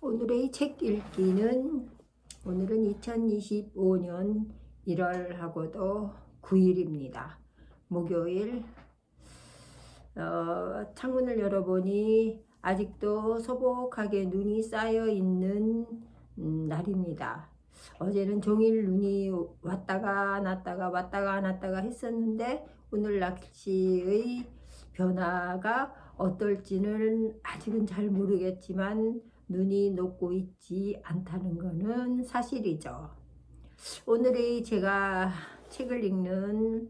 오늘의 책 읽기는 오늘은 2025년 1월하고도 9일입니다. 목요일. 창문을 열어보니 아직도 소복하게 눈이 쌓여 있는 날입니다. 어제는 종일 눈이 왔다가 났다가 했었는데 오늘 날씨의 변화가 어떨지는 아직은 잘 모르겠지만 눈이 녹고 있지 않다는 것은 사실이죠. 오늘의 제가 책을 읽는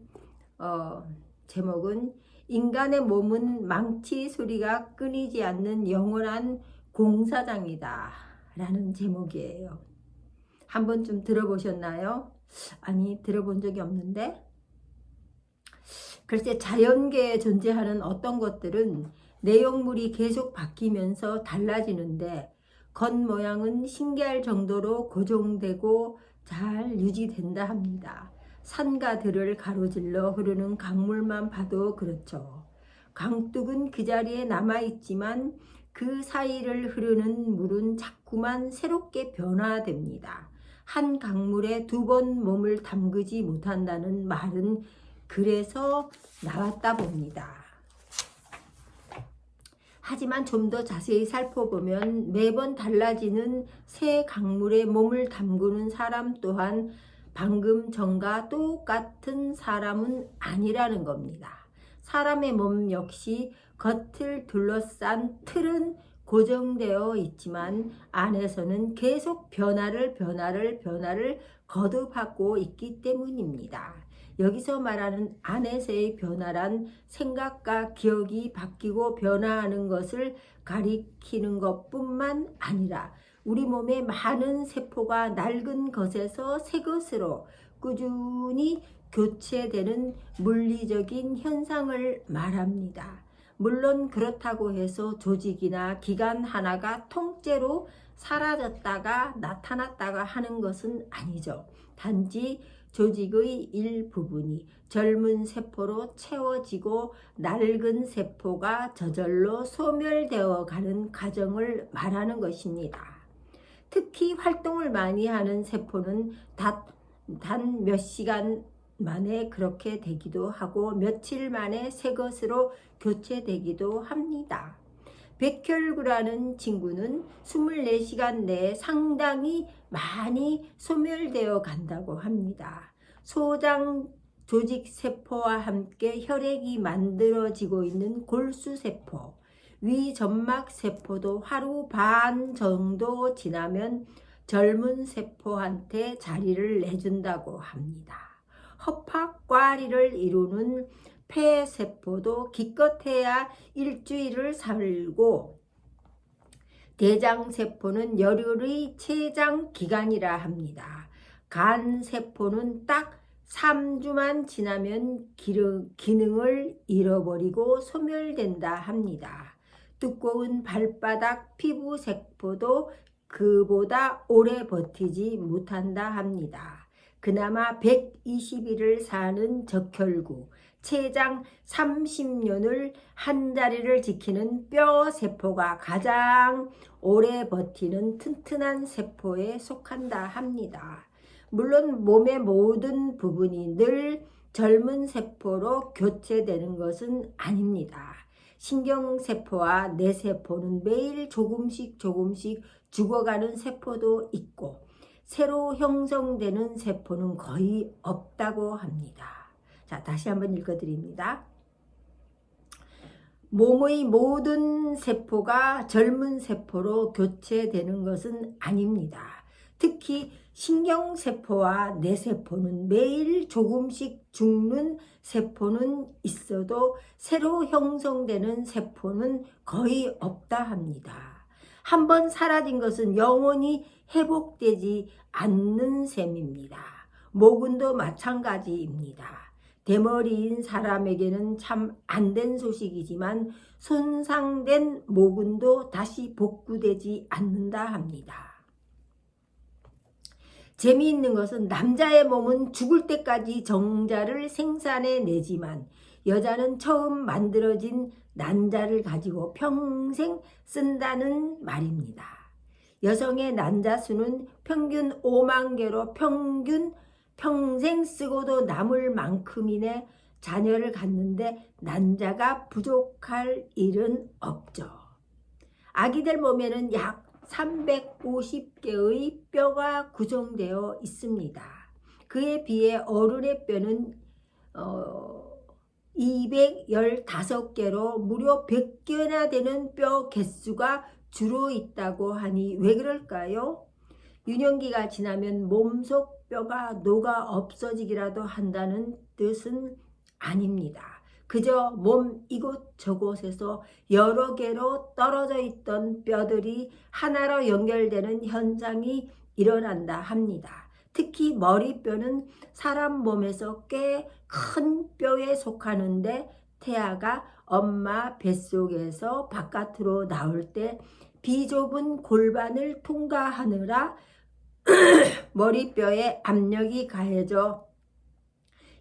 제목은 인간의 몸은 망치 소리가 끊이지 않는 영원한 공사장이다 라는 제목이에요. 한 번쯤 들어보셨나요? 아니, 들어본 적이 없는데, 글쎄 자연계에 존재하는 어떤 것들은 내용물이 계속 바뀌면서 달라지는데 겉모양은 신기할 정도로 고정되고 잘 유지된다 합니다. 산과 들을 가로질러 흐르는 강물만 봐도 그렇죠. 강둑은 그 자리에 남아있지만 그 사이를 흐르는 물은 자꾸만 새롭게 변화됩니다. 한 강물에 2번 몸을 담그지 못한다는 말은 그래서 나왔다 봅니다. 하지만 좀 더 자세히 살펴보면 매번 달라지는 새 강물에 몸을 담그는 사람 또한 방금 전과 똑같은 사람은 아니라는 겁니다. 사람의 몸 역시 겉을 둘러싼 틀은 고정되어 있지만 안에서는 계속 변화를 거듭하고 있기 때문입니다. 여기서 말하는 안에서의 변화란 생각과 기억이 바뀌고 변화하는 것을 가리키는 것뿐만 아니라 우리 몸의 많은 세포가 낡은 것에서 새 것으로 꾸준히 교체되는 물리적인 현상을 말합니다. 물론 그렇다고 해서 조직이나 기관 하나가 통째로 사라졌다가 나타났다가 하는 것은 아니죠. 단지 조직의 일부분이 젊은 세포로 채워지고 낡은 세포가 저절로 소멸되어 가는 과정을 말하는 것입니다. 특히 활동을 많이 하는 세포는 단 몇 시간 만에 그렇게 되기도 하고 며칠 만에 새 것으로 교체되기도 합니다. 백혈구라는 친구는 24시간 내에 상당히 많이 소멸되어 간다고 합니다. 소장 조직세포와 함께 혈액이 만들어지고 있는 골수세포, 위점막세포도 하루 반 정도 지나면 젊은 세포한테 자리를 내준다고 합니다. 허팍과리를 이루는 폐세포도 기껏해야 일주일을 살고 대장세포는 열흘의 췌장기간이라 합니다. 간세포는 딱 3주만 지나면 기능을 잃어버리고 소멸된다 합니다. 두꺼운 발바닥 피부세포도 그보다 오래 버티지 못한다 합니다. 그나마 120일을 사는 적혈구, 췌장 30년을 한자리를 지키는 뼈세포가 가장 오래 버티는 튼튼한 세포에 속한다 합니다. 물론 몸의 모든 부분이 늘 젊은 세포로 교체되는 것은 아닙니다. 신경세포와 뇌세포는 매일 조금씩 죽어가는 세포도 있고 새로 형성되는 세포는 거의 없다고 합니다. 자, 다시 한번 읽어드립니다. 몸의 모든 세포가 젊은 세포로 교체되는 것은 아닙니다. 특히 신경세포와 뇌세포는 매일 조금씩 죽는 세포는 있어도 새로 형성되는 세포는 거의 없다 합니다. 한번 사라진 것은 영원히 회복되지 않는 셈입니다. 모근도 마찬가지입니다. 대머리인 사람에게는 참 안된 소식이지만 손상된 모근도 다시 복구되지 않는다 합니다. 재미있는 것은 남자의 몸은 죽을 때까지 정자를 생산해내지만 여자는 처음 만들어진 난자를 가지고 평생 쓴다는 말입니다. 여성의 난자 수는 평균 5만 개로 평생 쓰고도 남을 만큼이나 자녀를 갖는데 난자가 부족할 일은 없죠. 아기들 몸에는 약 350개의 뼈가 구성되어 있습니다. 그에 비해 어른의 뼈는 215개로 무려 100개나 되는 뼈 개수가 주로 있다고 하니 왜 그럴까요? 유년기가 지나면 몸속 뼈가 녹아 없어지기라도 한다는 뜻은 아닙니다. 그저 몸 이곳저곳에서 여러 개로 떨어져 있던 뼈들이 하나로 연결되는 현상이 일어난다 합니다. 특히 머리뼈는 사람 몸에서 꽤 큰 뼈에 속하는데 태아가 엄마 뱃속에서 바깥으로 나올 때 비좁은 골반을 통과하느라 머리뼈에 압력이 가해져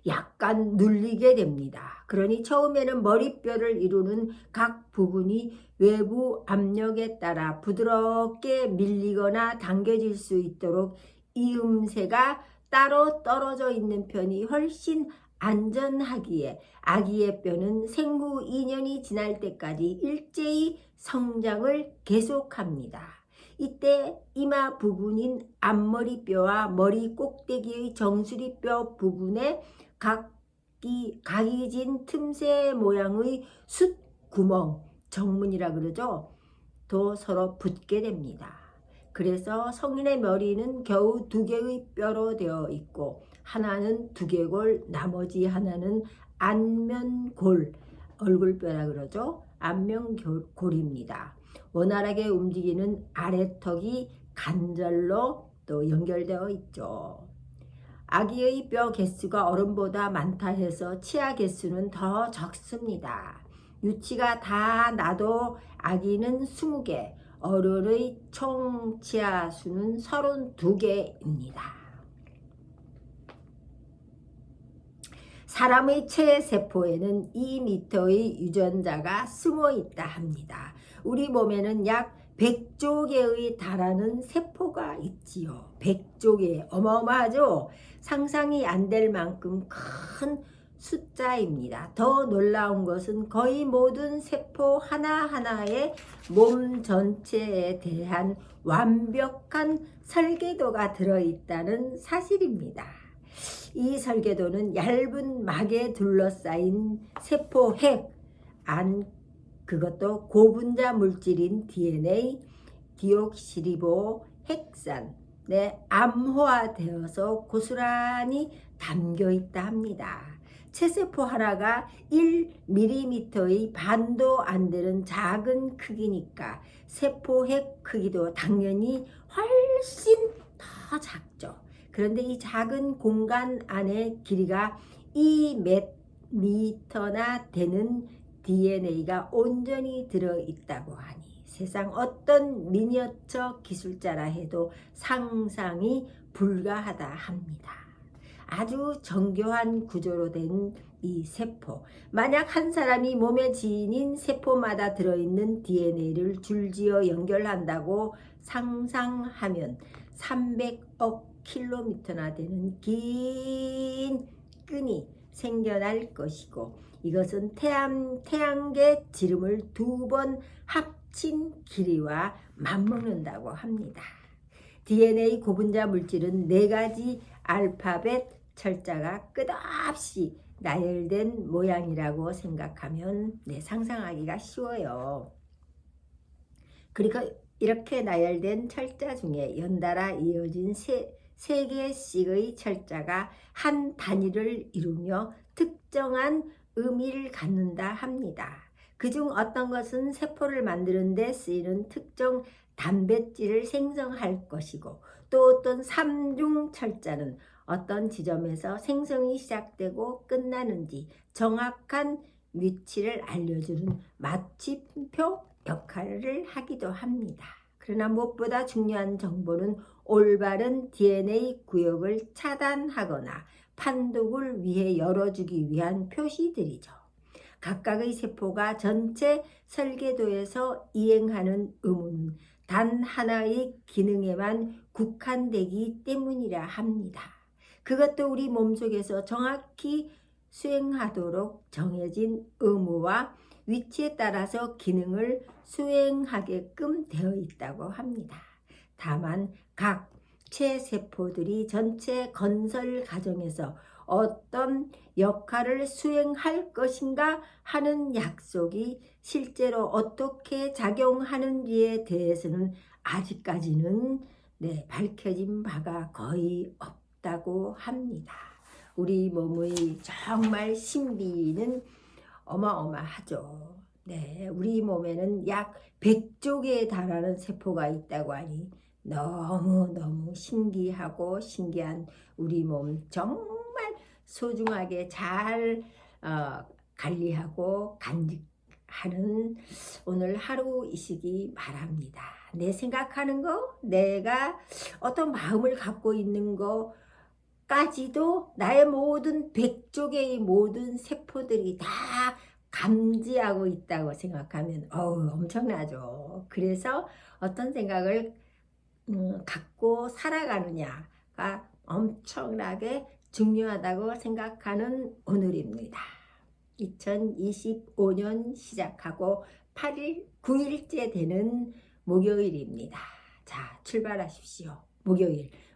약간 눌리게 됩니다. 그러니 처음에는 머리뼈를 이루는 각 부분이 외부 압력에 따라 부드럽게 밀리거나 당겨질 수 있도록 이음새가 따로 떨어져 있는 편이 훨씬 안전하기에 아기의 뼈는 생후 2년이 지날 때까지 일제히 성장을 계속합니다. 이때 이마 부분인 앞머리뼈와 머리 꼭대기의 정수리뼈 부분에 각이진 틈새 모양의 숫구멍, 정문이라 그러죠. 또 서로 붙게 됩니다. 그래서 성인의 머리는 겨우 2개의 뼈로 되어 있고 하나는 두개골, 나머지 하나는 안면골, 얼굴뼈라 그러죠. 안면골입니다. 원활하게 움직이는 아래턱이 관절로 또 연결되어 있죠. 아기의 뼈 개수가 어른보다 많다 해서 치아 개수는 더 적습니다. 유치가 다 나도 아기는 20개, 어른의 총 치아 수는 32개입니다. 사람의 체세포에는 2m의 유전자가 숨어 있다 합니다. 우리 몸에는 약 100조 개의 달하는 세포가 있지요. 100조 개, 어마어마하죠? 상상이 안 될 만큼 큰 숫자입니다. 더 놀라운 것은 거의 모든 세포 하나하나의 몸 전체에 대한 완벽한 설계도가 들어있다는 사실입니다. 이 설계도는 얇은 막에 둘러싸인 세포핵 안 그것도 고분자 물질인 DNA, 디옥시리보 핵산에 암호화되어서 고스란히 담겨 있다 합니다. 체세포 하나가 1mm의 반도 안 되는 작은 크기니까 세포핵 크기도 당연히 훨씬 더 작죠. 그런데 이 작은 공간 안에 길이가 2m나 되는 DNA가 온전히 들어있다고 하니 세상 어떤 미니어처 기술자라 해도 상상이 불가하다 합니다. 아주 정교한 구조로 된 이 세포, 만약 한 사람이 몸의 지인인 세포마다 들어있는 DNA를 줄지어 연결한다고 상상하면 300억 킬로미터나 되는 긴 끈이 생겨날 것이고 이것은 태양계 지름을 2번 합친 길이와 맞먹는다고 합니다. DNA 고분자 물질은 4가지 알파벳 철자가 끝없이 나열된 모양이라고 생각하면 상상하기가 쉬워요. 그리고 이렇게 나열된 철자 중에 연달아 이어진 세 개씩의 철자가 한 단위를 이루며 특정한 의미를 갖는다 합니다. 그중 어떤 것은 세포를 만드는 데 쓰이는 특정 단백질을 생성할 것이고 또 어떤 3중 철자는 어떤 지점에서 생성이 시작되고 끝나는지 정확한 위치를 알려주는 마침표 역할을 하기도 합니다. 그러나 무엇보다 중요한 정보는 올바른 DNA 구역을 차단하거나 판독을 위해 열어주기 위한 표시들이죠. 각각의 세포가 전체 설계도에서 이행하는 의무는 단 하나의 기능에만 국한되기 때문이라 합니다. 그것도 우리 몸속에서 정확히 수행하도록 정해진 의무와 위치에 따라서 기능을 수행하게끔 되어 있다고 합니다. 다만 각 체세포들이 전체 건설 과정에서 어떤 역할을 수행할 것인가 하는 약속이 실제로 어떻게 작용하는지에 대해서는 아직까지는 밝혀진 바가 거의 없다고 합니다. 우리 몸의 정말 신비는 어마어마하죠. 우리 몸에는 약 100조 개에 달하는 세포가 있다고 하니 너무너무 신기하고 신기한 우리 몸 정말 소중하게 잘 관리하고 간직하는 오늘 하루이시기 바랍니다. 내 생각하는 거, 내가 어떤 마음을 갖고 있는 거 까지도 나의 모든 100조 개의 모든 세포들이 다 감지하고 있다고 생각하면 엄청나죠. 그래서 어떤 생각을 갖고 살아가느냐가 엄청나게 중요하다고 생각하는 오늘입니다. 2025년 시작하고 8일, 9일째 되는 목요일입니다. 자, 출발하십시오.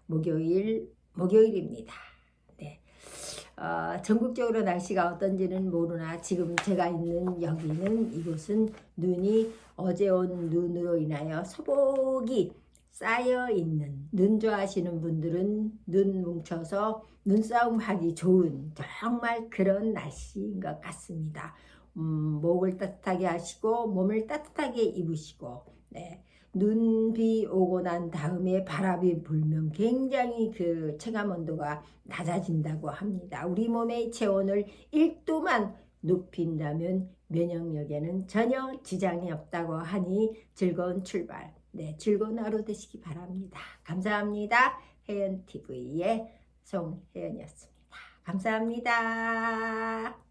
목요일입니다. 전국적으로 날씨가 어떤지는 모르나 지금 제가 있는 여기는 이곳은 눈이 어제 온 눈으로 인하여 소복이 쌓여있는, 눈 좋아하시는 분들은 눈 뭉쳐서 눈싸움 하기 좋은 정말 그런 날씨인 것 같습니다. 목을 따뜻하게 하시고 몸을 따뜻하게 입으시고 눈비 오고 난 다음에 바람이 불면 굉장히 그 체감 온도가 낮아진다고 합니다. 우리 몸의 체온을 1도만 높인다면 면역력에는 전혀 지장이 없다고 하니 즐거운 출발, 즐거운 하루 되시기 바랍니다. 감사합니다. 혜연TV의 송혜연이었습니다. 감사합니다.